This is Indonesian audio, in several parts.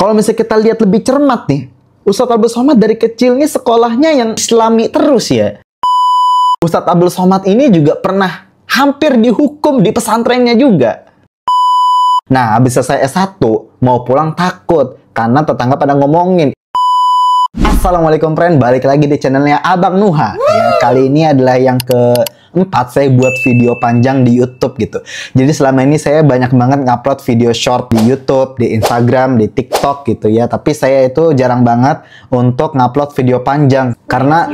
Kalau misalnya kita lihat lebih cermat nih, Ustadz Abdul Somad dari kecil nih sekolahnya yang Islami terus ya. Ustadz Abdul Somad ini juga pernah hampir dihukum di pesantrennya juga. Nah, habis selesai S1, mau pulang takut karena tetangga pada ngomongin. Assalamualaikum friend, balik lagi di channelnya Abang Nuha. Ya, kali ini adalah yang keempat saya buat video panjang di YouTube gitu. Jadi selama ini saya banyak banget ngupload video short di YouTube, di Instagram, di TikTok gitu ya. Tapi saya itu jarang banget untuk ngupload video panjang karena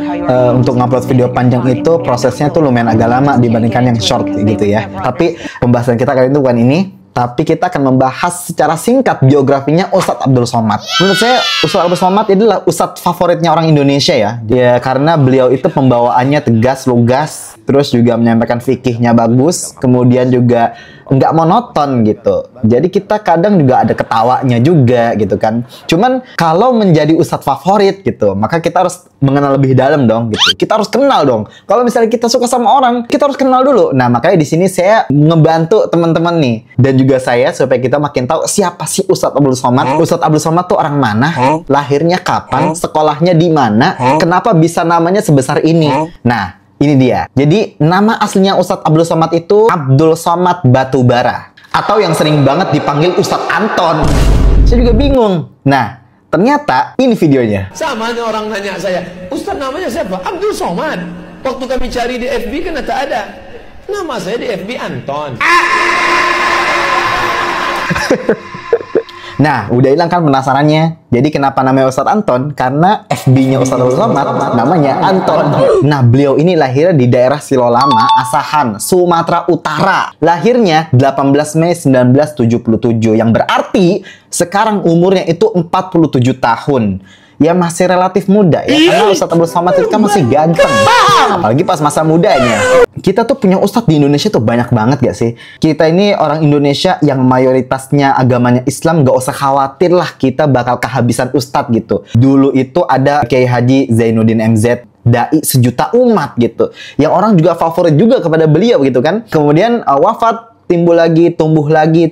untuk ngupload video panjang itu prosesnya tuh lumayan agak lama dibandingkan yang short gitu ya. Tapi pembahasan kita kali ini bukan ini. Tapi kita akan membahas secara singkat biografinya Ustadz Abdul Somad. Menurut saya, Ustadz Abdul Somad adalah Ustadz favoritnya orang Indonesia ya. Ya, karena beliau itu pembawaannya tegas, lugas, terus juga menyampaikan fikihnya bagus, kemudian juga nggak monoton gitu. Jadi kita kadang juga ada ketawanya juga gitu kan. Cuman kalau menjadi Ustadz favorit gitu, maka kita harus mengenal lebih dalam dong gitu. Kita harus kenal dong. Kalau misalnya kita suka sama orang, kita harus kenal dulu. Nah, makanya di sini saya ngebantu teman-teman nih dan juga saya supaya kita makin tahu siapa sih Ustadz Abdul Somad. Ustadz Abdul Somad tuh orang mana? Lahirnya kapan? Sekolahnya di mana? Kenapa bisa namanya sebesar ini? Nah, ini dia. Jadi, nama aslinya Ustadz Abdul Somad itu Abdul Somad Batubara. Atau yang sering banget dipanggil Ustadz Anton. Saya juga bingung. Nah, ternyata ini videonya. Sama nih orang nanya saya, Ustadz namanya siapa? Abdul Somad. Waktu kami cari di FB kan tak ada. Nama saya di FB Anton. Nah, udah hilang kan penasarannya? Jadi kenapa namanya Ustadz Anton? Karena FB-nya Ustadz Abdul Somad namanya Anton. Nah, beliau ini lahirnya di daerah Silolama, Asahan, Sumatera Utara. Lahirnya 18 Mei 1977, yang berarti sekarang umurnya itu 47 tahun. Ya masih relatif muda ya, karena Ustadz Abdul Somad itu kan masih ganteng. Apalagi pas masa mudanya. Kita tuh punya Ustadz di Indonesia tuh banyak banget gak sih? Kita ini orang Indonesia yang mayoritasnya agamanya Islam, gak usah khawatir lah kita bakal kehabisan Ustadz gitu. Dulu itu ada Kiai Haji Zainuddin MZ, dai sejuta umat gitu. Yang orang juga favorit juga kepada beliau gitu kan. Kemudian wafat, timbul lagi, tumbuh lagi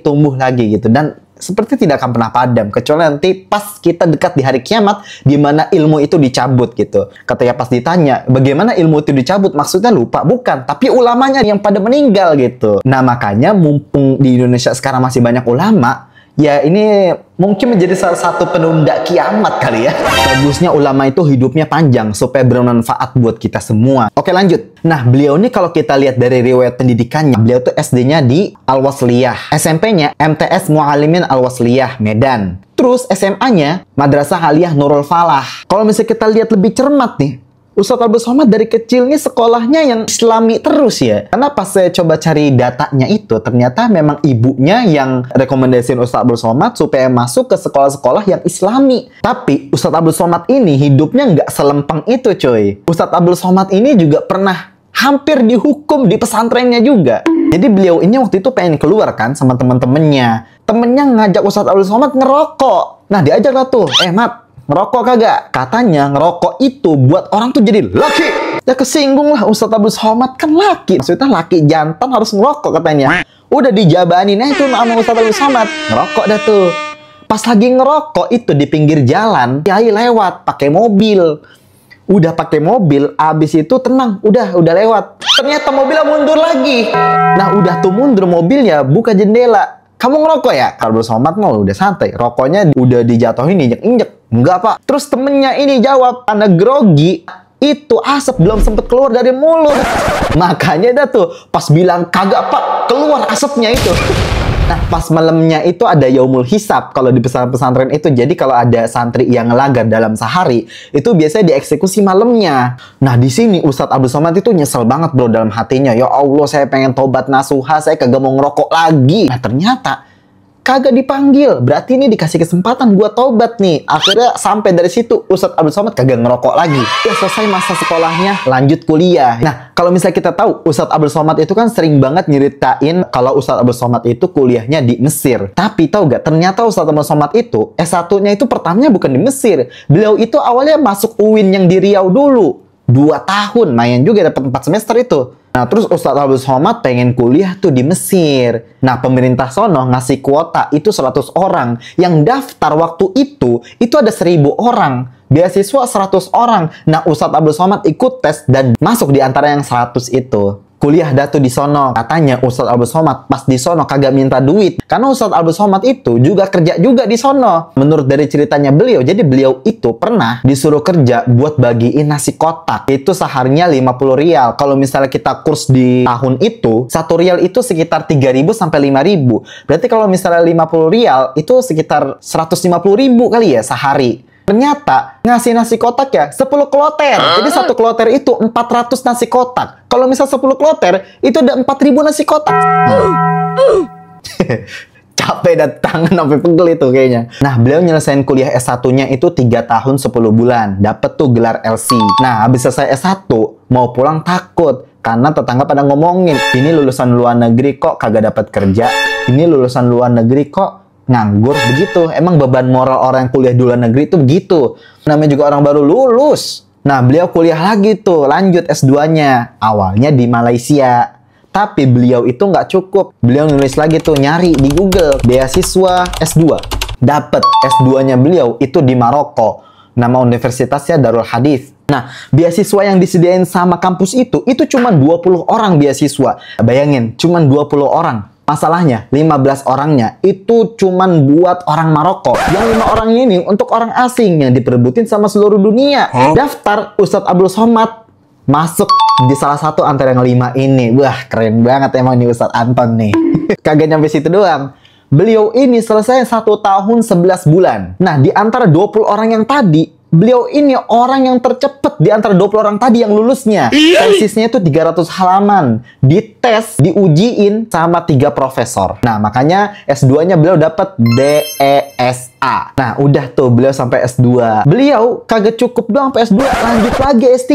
gitu. Dan seperti tidak akan pernah padam, kecuali nanti pas kita dekat di hari kiamat di mana ilmu itu dicabut gitu. Ketika pas ditanya bagaimana ilmu itu dicabut, maksudnya lupa? Bukan, tapi ulamanya yang pada meninggal gitu. Nah, makanya mumpung di Indonesia sekarang masih banyak ulama, ya ini mungkin menjadi salah satu penunda kiamat kali ya. Bagusnya ulama itu hidupnya panjang supaya bermanfaat buat kita semua. Oke, lanjut. Nah, beliau ini kalau kita lihat dari riwayat pendidikannya, beliau tuh SD-nya di Al-Wasliyah, SMP-nya MTS Muallimin Al-Wasliyah, Medan. Terus SMA-nya Madrasah Aliyah Nurul Falah. Kalau misalnya kita lihat lebih cermat nih, Ustadz Abdul Somad dari kecil nih sekolahnya yang Islami terus ya. Karena pas saya coba cari datanya itu, ternyata memang ibunya yang rekomendasiin Ustadz Abdul Somad supaya masuk ke sekolah-sekolah yang Islami. Tapi Ustadz Abdul Somad ini hidupnya nggak selempeng itu coy. Ustadz Abdul Somad ini juga pernah hampir dihukum di pesantrennya juga. Jadi beliau ini waktu itu pengen keluar kan sama temen-temennya. Temennya ngajak Ustadz Abdul Somad ngerokok. Nah, diajak lah tuh, Mat, ngerokok kagak? Katanya ngerokok itu buat orang tuh jadi laki. Ya kesinggung lah, Ustadz Abdul Somad kan laki. Maksudnya laki jantan harus ngerokok katanya. Udah dijabanin itu sama Ustadz Abdul Somad. Ngerokok dah tuh. Pas lagi ngerokok itu di pinggir jalan, kiai lewat pakai mobil. Udah pakai mobil, abis itu tenang, udah lewat. Ternyata mobilnya mundur lagi. Nah, udah tuh mundur mobilnya, buka jendela. Kamu ngerokok ya? Abdul Somad mau udah santai. Rokoknya udah dijatuhin, injek-injek. Enggak, Pak. Terus temennya ini jawab, Anda grogi. Itu asap belum sempet keluar dari mulut. Makanya dah tuh, pas bilang, kagak Pak, keluar asapnya itu. Nah, pas malamnya itu ada yaumul hisab kalau di pesantren itu. Jadi kalau ada santri yang ngelanggar dalam sehari, itu biasanya dieksekusi malamnya. Nah, di sini Ustadz Abdul Somad itu nyesel banget bro dalam hatinya. Ya Allah, saya pengen tobat nasuha, saya kagak mau ngerokok lagi. Nah, ternyata kagak dipanggil. Berarti ini dikasih kesempatan buat tobat nih. Akhirnya sampai dari situ Ustadz Abdul Somad kagak ngerokok lagi. Ya selesai masa sekolahnya, lanjut kuliah. Nah, kalau misalnya kita tahu Ustadz Abdul Somad itu kan sering banget nyeritain kalau Ustadz Abdul Somad itu kuliahnya di Mesir. Tapi tahu gak, ternyata Ustadz Abdul Somad itu S1-nya itu pertamanya bukan di Mesir. Beliau itu awalnya masuk UIN yang di Riau dulu. 2 tahun, main juga dapat 4 semester itu. Nah, terus Ustadz Abdul Somad pengen kuliah tuh di Mesir. Nah, pemerintah sono ngasih kuota itu 100 orang. Yang daftar waktu itu ada 1000 orang. Beasiswa 100 orang. Nah, Ustadz Abdul Somad ikut tes dan masuk di antara yang 100 itu. Kuliah dah tuh di sono. Katanya Ustadz Abdul Somad pas di sono kagak minta duit. Karena Ustadz Abdul Somad itu juga kerja juga di sono. Menurut dari ceritanya beliau, jadi beliau itu pernah disuruh kerja buat bagiin nasi kotak. Itu seharinya 50 rial. Kalau misalnya kita kurs di tahun itu, 1 rial itu sekitar 3.000 sampai 5.000. Berarti kalau misalnya 50 rial itu sekitar 150.000 kali ya sehari. Ternyata ngasih nasi kotak ya 10 kloter. Jadi 1 kloter itu 400 nasi kotak. Kalau misal 10 kloter itu ada 4.000 nasi kotak. Capek dan tangan sampai pegel itu kayaknya. Nah, beliau nyelesain kuliah S1-nya itu 3 tahun 10 bulan. Dapet tuh gelar LC. Nah, habis selesai S1 mau pulang takut. Karena tetangga pada ngomongin, ini lulusan luar negeri kok kagak dapat kerja. Ini lulusan luar negeri kok nganggur begitu. Emang beban moral orang yang kuliah di luar negeri itu begitu. Namanya juga orang baru lulus. Nah, beliau kuliah lagi tuh, lanjut S2-nya. Awalnya di Malaysia. Tapi beliau itu nggak cukup. Beliau nulis lagi tuh, nyari di Google, beasiswa S2. Dapet S2-nya beliau itu di Maroko. Nama universitasnya Darul Hadith. Nah, beasiswa yang disediain sama kampus itu cuma 20 orang beasiswa. Bayangin, cuma 20 orang. Masalahnya, 15 orangnya itu cuman buat orang Maroko. Yang 5 orang ini untuk orang asing yang diperebutin sama seluruh dunia. Daftar Ustadz Abdul Somad masuk di salah satu antara yang 5 ini. Wah, keren banget emang nih Ustadz Anton nih. Kagak nyampe situ doang. Beliau ini selesai 1 tahun 11 bulan. Nah, di antara 20 orang yang tadi, beliau ini orang yang tercepat di antara 20 orang tadi yang lulusnya. Tesisnya itu 300 halaman. Dites, diujiin sama 3 profesor. Nah, makanya S2-nya beliau dapat DESA. Nah, udah tuh beliau sampai S2. Beliau kagak cukup doang sampai S2, lanjut lagi S3.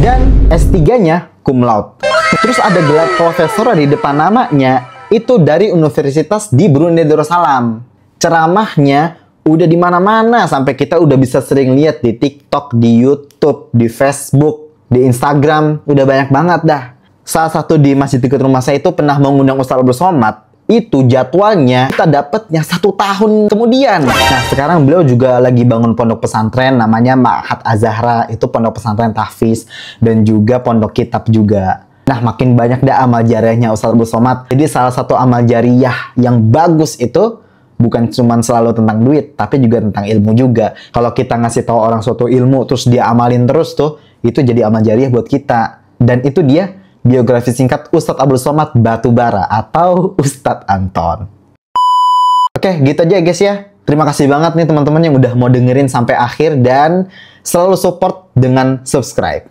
Dan S3-nya cum laude. Terus ada gelar profesor di depan namanya, itu dari Universitas di Brunei Darussalam. Ceramahnya udah di mana-mana, sampai kita udah bisa sering lihat di TikTok, di YouTube, di Facebook, di Instagram, udah banyak banget dah. Salah satu di masjid dekat rumah saya itu pernah mengundang Ustadz Abdul Somad. Itu jadwalnya kita dapatnya 1 tahun kemudian. Nah, sekarang beliau juga lagi bangun pondok pesantren namanya Ma'had Az-Zahra. Itu pondok pesantren tahfiz dan juga pondok kitab juga. Nah, makin banyak dah amal jariahnya Ustadz Abdul Somad. Jadi salah satu amal jariah yang bagus itu bukan cuma selalu tentang duit, tapi juga tentang ilmu juga. Kalau kita ngasih tahu orang suatu ilmu, terus dia amalin terus tuh, itu jadi amal jariah buat kita. Dan itu dia biografi singkat Ustadz Abdul Somad Batubara atau Ustadz Anton. Oke, gitu aja guys ya. Terima kasih banget nih teman-teman yang udah mau dengerin sampai akhir dan selalu support dengan subscribe.